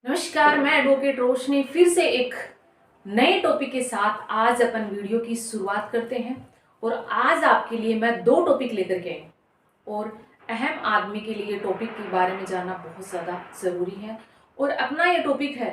नमस्कार, मैं एडवोकेट रोशनी फिर से एक नए टॉपिक के साथ आज अपन वीडियो की शुरुआत करते हैं। और आज आपके लिए मैं दो टॉपिक लेकर के आई हूँ और अहम आदमी के लिए टॉपिक के बारे में जानना बहुत ज़्यादा ज़रूरी है। और अपना ये टॉपिक है,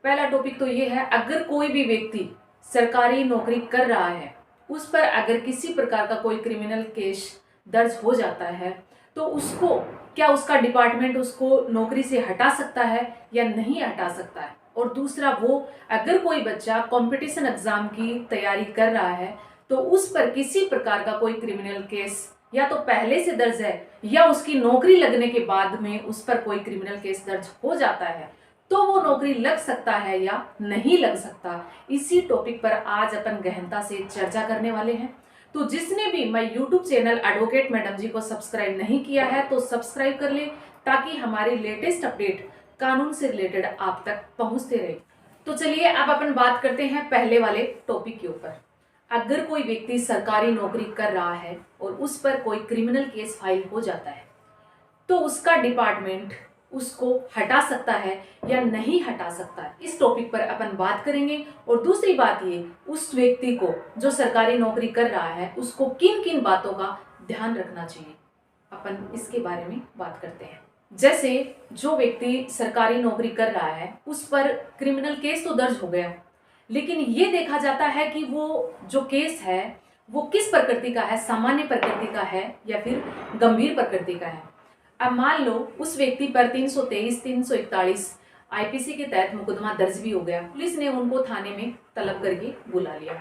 पहला टॉपिक तो ये है, अगर कोई भी व्यक्ति सरकारी नौकरी कर रहा है, उस पर अगर किसी प्रकार का कोई क्रिमिनल केस दर्ज हो जाता है तो उसको क्या उसका डिपार्टमेंट उसको नौकरी से हटा सकता है या नहीं हटा सकता है। और दूसरा, वो अगर कोई बच्चा कंपटीशन एग्जाम की तैयारी कर रहा है तो उस पर किसी प्रकार का कोई क्रिमिनल केस या तो पहले से दर्ज है या उसकी नौकरी लगने के बाद में उस पर कोई क्रिमिनल केस दर्ज हो जाता है तो वो नौकरी लग सकता है या नहीं लग सकता। इसी टॉपिक पर आज अपन गहनता से चर्चा करने वाले हैं। तो जिसने भी मैं यूट्यूब चैनल एडवोकेट मैडम जी को सब्सक्राइब नहीं किया है तो सब्सक्राइब कर ले, ताकि हमारी लेटेस्ट अपडेट कानून से रिलेटेड आप तक पहुंचते रहे। तो चलिए अब अपन बात करते हैं पहले वाले टॉपिक के ऊपर। अगर कोई व्यक्ति सरकारी नौकरी कर रहा है और उस पर कोई क्रिमिनल केस फाइल हो जाता है तो उसका डिपार्टमेंट उसको हटा सकता है या नहीं हटा सकता है, इस टॉपिक पर अपन बात करेंगे। और दूसरी बात ये, उस व्यक्ति को जो सरकारी नौकरी कर रहा है उसको किन किन बातों का ध्यान रखना चाहिए, अपन इसके बारे में बात करते हैं। जैसे जो व्यक्ति सरकारी नौकरी कर रहा है उस पर क्रिमिनल केस तो दर्ज हो गया, लेकिन ये देखा जाता है कि वो जो केस है वो किस प्रकृति का है, सामान्य प्रकृति का है या फिर गंभीर प्रकृति का है। अब मान लो उस व्यक्ति पर 323, 341 आईपीसी के तहत मुकदमा दर्ज भी हो गया, पुलिस ने उनको थाने में तलब करके बुला लिया।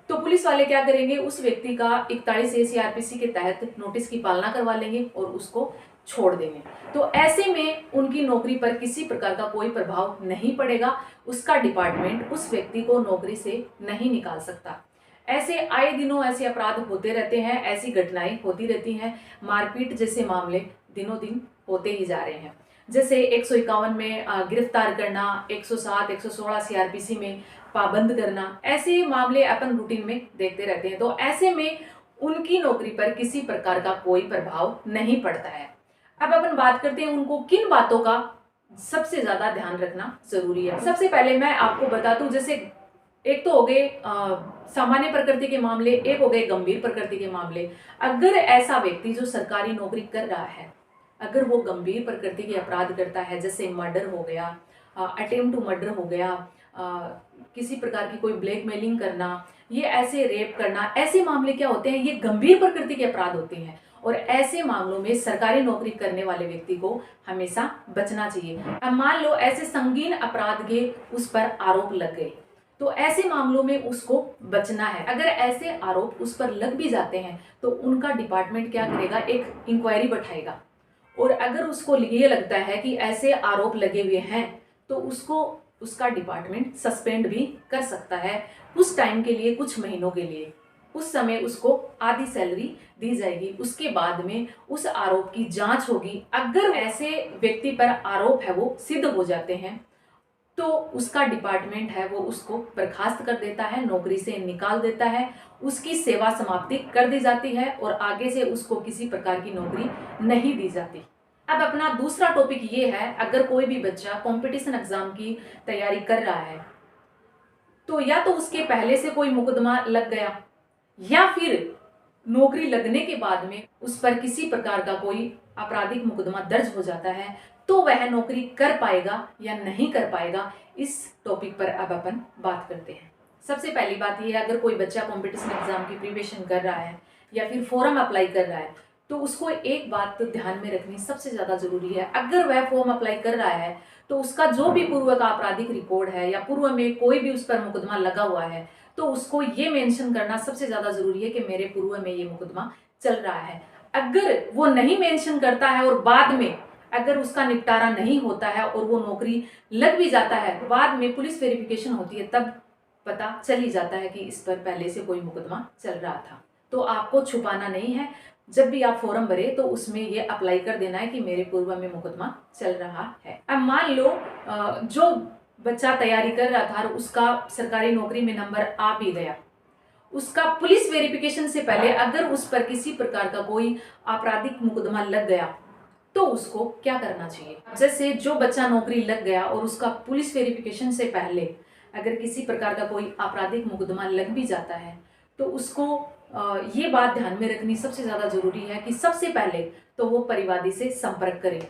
तो पुलिस वाले क्या करेंगे, उस व्यक्ति का 41 ए सीआरपीसी के तहत नोटिस की पालना करवा लेंगे और उसको छोड़ देंगे। तो ऐसे में उनकी नौकरी पर किसी प्रकार का कोई प्रभाव नहीं पड़ेगा, उसका डिपार्टमेंट उस व्यक्ति को नौकरी से नहीं निकाल सकता। ऐसे आए दिनों ऐसे अपराध होते रहते हैं, ऐसी घटनाएं होती रहती हैं, मारपीट जैसे मामले दिनों दिन होते ही जा रहे हैं। जैसे 151 में गिरफ्तार करना, 107, 116 सीआरपीसी में पाबंद करना, ऐसे मामले अपन रूटीन में देखते रहते हैं। तो ऐसे में उनकी नौकरी पर किसी प्रकार का कोई प्रभाव नहीं पड़ता है। अब अपन बात करते हैं उनको किन बातों का सबसे ज्यादा ध्यान रखना जरूरी है। सबसे पहले मैं आपको बता दूं, जैसे एक तो हो गए सामान्य प्रकृति के मामले, एक हो गए गंभीर प्रकृति के मामले। अगर ऐसा व्यक्ति जो सरकारी नौकरी कर रहा है अगर वो गंभीर प्रकृति के अपराध करता है, जैसे मर्डर हो गया, अटेम्प्ट टू मर्डर हो गया, किसी प्रकार की कोई ब्लैकमेलिंग करना, ये ऐसे रेप करना, ऐसे मामले क्या होते हैं, ये गंभीर प्रकृति के अपराध होते हैं। और ऐसे मामलों में सरकारी नौकरी करने वाले व्यक्ति को हमेशा बचना चाहिए। अब मान लो ऐसे संगीन अपराध के उस पर आरोप लग गए तो ऐसे मामलों में उसको बचना है। अगर ऐसे आरोप उस पर लग भी जाते हैं तो उनका डिपार्टमेंट क्या करेगा, एक इंक्वायरी बैठाएगा। और अगर उसको ये लगता है कि ऐसे आरोप लगे हुए हैं तो उसको उसका डिपार्टमेंट सस्पेंड भी कर सकता है कुछ टाइम के लिए, कुछ महीनों के लिए। उस समय उसको आधी सैलरी दी जाएगी। उसके बाद में उस आरोप की जांच होगी। अगर ऐसे व्यक्ति पर आरोप है वो सिद्ध हो जाते हैं तो उसका डिपार्टमेंट है वो उसको बर्खास्त कर देता है, नौकरी से निकाल देता है, उसकी सेवा समाप्ति कर दी जाती है और आगे से उसको किसी प्रकार की नौकरी नहीं दी जाती। अब अपना दूसरा टॉपिक ये है, अगर कोई भी बच्चा कंपटीशन एग्जाम की तैयारी कर रहा है तो या तो उसके पहले से कोई मुकदमा लग गया या फिर नौकरी लगने के बाद में उस पर किसी प्रकार का कोई आपराधिक मुकदमा दर्ज हो जाता है तो वह नौकरी कर पाएगा या नहीं कर पाएगा, इस टॉपिक पर अब अपन बात करते हैं। सबसे पहली बात यह है, अगर कोई बच्चा कंपटीशन एग्जाम की प्रिपरेशन कर रहा है या फिर फॉर्म अप्लाई कर रहा है तो उसको एक बात तो ध्यान में रखनी सबसे ज्यादा जरूरी है। अगर वह फॉर्म अप्लाई कर रहा है तो उसका जो भी पूर्व का आपराधिक रिकॉर्ड है या पूर्व में कोई भी उस पर मुकदमा लगा हुआ है तो उसको ये मेंशन करना सबसे ज्यादा जरूरी है कि मेरे पूर्व में ये मुकदमा चल रहा है। अगर वो नहीं मेंशन करता है और बाद में अगर उसका निपटारा नहीं होता है और वो नौकरी लग भी जाता है, बाद में पुलिस वेरिफिकेशन होती है तब पता चल ही जाता है कि इस पर पहले से कोई मुकदमा चल रहा था। तो आपको छुपाना नहीं है, जब भी आप फॉर्म भरे तो उसमें ये अप्लाई कर देना है कि मेरे पूर्व में मुकदमा चल रहा है। अब मान लो जो बच्चा तैयारी कर रहा था और उसका सरकारी नौकरी में नंबर आ भी गया, उसका पुलिस वेरिफिकेशन से पहले अगर उस पर किसी प्रकार का कोई आपराधिक मुकदमा लग गया तो उसको क्या करना चाहिए। जैसे जो बच्चा नौकरी लग गया और उसका पुलिस वेरिफिकेशन से पहले अगर किसी प्रकार का कोई आपराधिक मुकदमा लग भी जाता है तो उसको ये बात ध्यान में रखनी सबसे ज़्यादा ज़रूरी है कि सबसे पहले तो वो परिवादी से संपर्क करे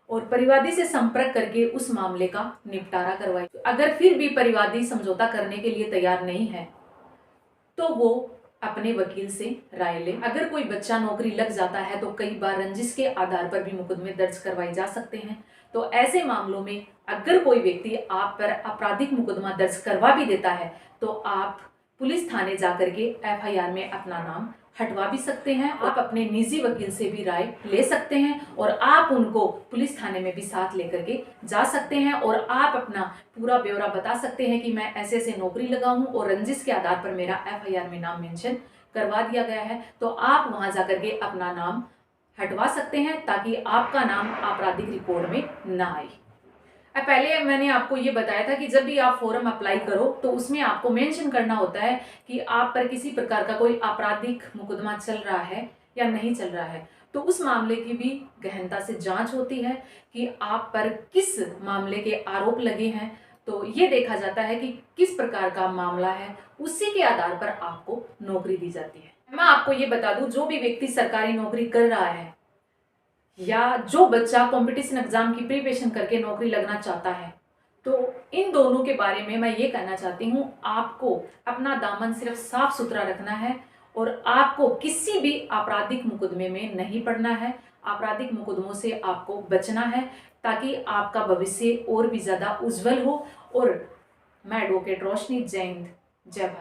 और परिवादी से संपर्क करके उस मामले का निपटारा करवाए। अगर फिर भी परिवादी समझौता करने के लिए तैयार नहीं है तो वो अपने वकील से राय ले। अगर कोई बच्चा नौकरी लग जाता है तो कई बार रंजिश के आधार पर भी मुकदमे दर्ज करवाए जा सकते हैं। तो ऐसे मामलों में अगर कोई व्यक्ति आप पर आपराधिक मुकदमा दर्ज करवा भी देता है तो आप पुलिस थाने जाकर के एफआईआर में अपना नाम हटवा भी सकते हैं। आप अपने निजी वकील से भी राय ले सकते हैं और आप उनको पुलिस थाने में भी साथ लेकर के जा सकते हैं और आप अपना पूरा ब्यौरा बता सकते हैं कि मैं ऐसे ऐसे नौकरी लगा हूं और रंजिश के आधार पर मेरा एफआईआर में नाम मेंशन करवा दिया गया है। तो आप वहां जाकर के अपना नाम हटवा सकते हैं ताकि आपका नाम आपराधिक रिकॉर्ड में ना आए। पहले मैंने आपको ये बताया था कि जब भी आप फॉर्म अप्लाई करो तो उसमें आपको मेंशन करना होता है कि आप पर किसी प्रकार का कोई आपराधिक मुकदमा चल रहा है या नहीं चल रहा है। तो उस मामले की भी गहनता से जांच होती है कि आप पर किस मामले के आरोप लगे हैं। तो ये देखा जाता है कि किस प्रकार का मामला है, उसी के आधार पर आपको नौकरी दी जाती है। मैं आपको ये बता दूं, जो भी व्यक्ति सरकारी नौकरी कर रहा है या जो बच्चा कंपटीशन एग्जाम की प्रिपरेशन करके नौकरी लगना चाहता है, तो इन दोनों के बारे में मैं ये कहना चाहती हूँ, आपको अपना दामन सिर्फ साफ सुथरा रखना है और आपको किसी भी आपराधिक मुकदमे में नहीं पड़ना है। आपराधिक मुकदमों से आपको बचना है ताकि आपका भविष्य और भी ज़्यादा उज्जवल हो। और मैं एडवोकेट रोशनी, जय हिंद, जय भारत।